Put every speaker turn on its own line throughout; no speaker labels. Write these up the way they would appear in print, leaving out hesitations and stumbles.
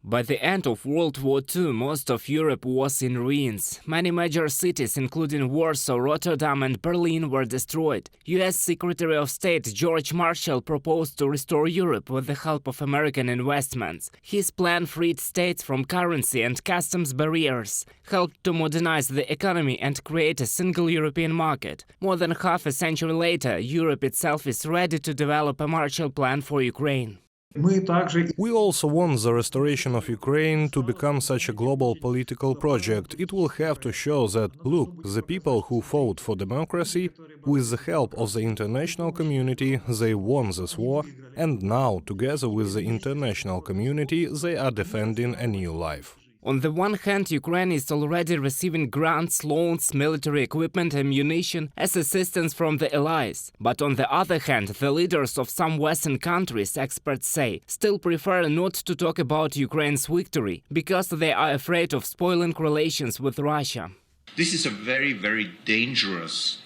By the end of World War II, most of Europe was in ruins. Many major cities, including Warsaw, Rotterdam and Berlin, were destroyed. U.S. Secretary of State George Marshall proposed to restore Europe with the help of American investments. His plan freed states from currency and customs barriers, helped to modernize the economy and create a single European market. More than half a century later, Europe itself is ready to develop a Marshall Plan for Ukraine.
We also want the restoration of Ukraine to become such a global political project. It will have to show that, look, the people who fought for democracy, with the help of the international community, they won this war, and now, together with the international community, they are defending a new life.
On the one hand, Ukraine is already receiving grants, loans, military equipment, ammunition as assistance from the allies. But on the other hand, the leaders of some Western countries, experts say, still prefer not to talk about Ukraine's victory, because they are afraid of spoiling relations with Russia.
This is a very, very dangerous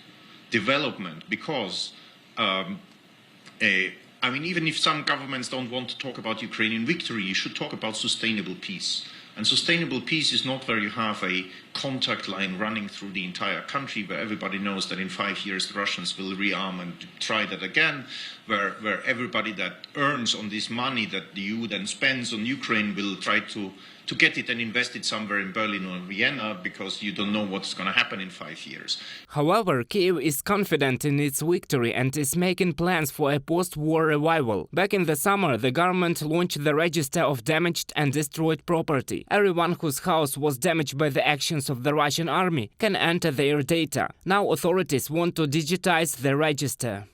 development because, even if some governments don't want to talk about Ukrainian victory, you should talk about sustainable peace. And sustainable peace is not where you have a contact line running through the entire country, where everybody knows that in 5 years the Russians will rearm and try that again, where everybody that earns on this money that the EU then spends on Ukraine will try to get it and invest it somewhere in Berlin or Vienna, because you don't know what's going to happen in 5 years.
However, Kyiv is confident in its victory and is making plans for a post-war revival. Back in the summer, the government launched the register of damaged and destroyed property. Everyone whose house was damaged by the actions of the Russian army can enter their data. Now authorities want to digitize the register.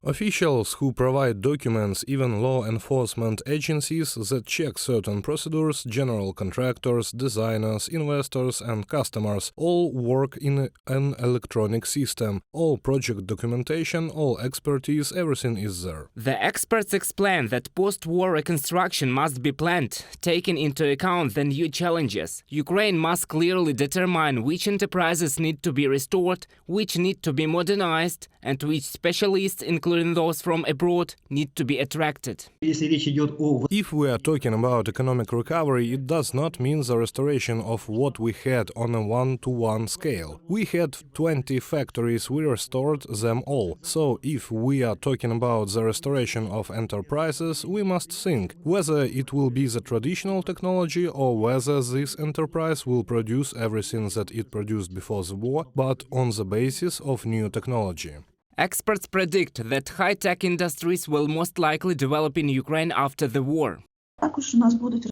Officials who provide documents, even law enforcement agencies that check certain procedures, general contractors, designers, investors and customers all work in an electronic system. All project documentation, all expertise, everything is there.
The experts explain that post-war reconstruction must be planned, taking into account the new challenges. Ukraine must clearly determine which enterprises need to be restored, which need to be modernized, and which specialists, including those from abroad, need to be attracted.
If we are talking about economic recovery, it does not mean the restoration of what we had on a one-to-one scale. We had 20 factories, we restored them all. So if we are talking about the restoration of enterprises, we must think whether it will be the traditional technology or whether this enterprise will produce everything that it produced before the war, but on the basis of new technology.
Experts predict that high-tech industries will most likely develop in Ukraine after the war.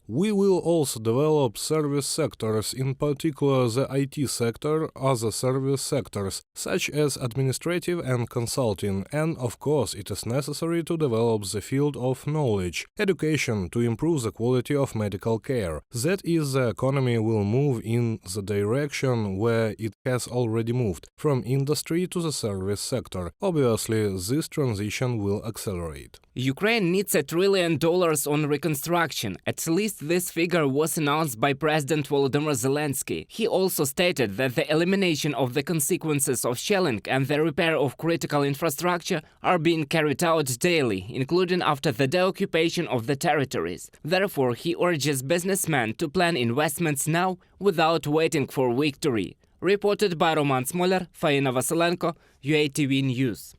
We will also develop service sectors, in particular the IT sector, other service sectors, such as administrative and consulting, and of course it is necessary to develop the field of knowledge, education to improve the quality of medical care. That is, the economy will move in the direction where it has already moved, from industry to the service sector. Obviously, this transition will accelerate.
Ukraine needs $1 trillion on reconstruction. At least this figure was announced by President Volodymyr Zelenskyy. He also stated that the elimination of the consequences of shelling and the repair of critical infrastructure are being carried out daily, including after the deoccupation of the territories. Therefore, he urges businessmen to plan investments now without waiting for victory. Reported by Roman Smoler, Faina Vasilenko, UATV News.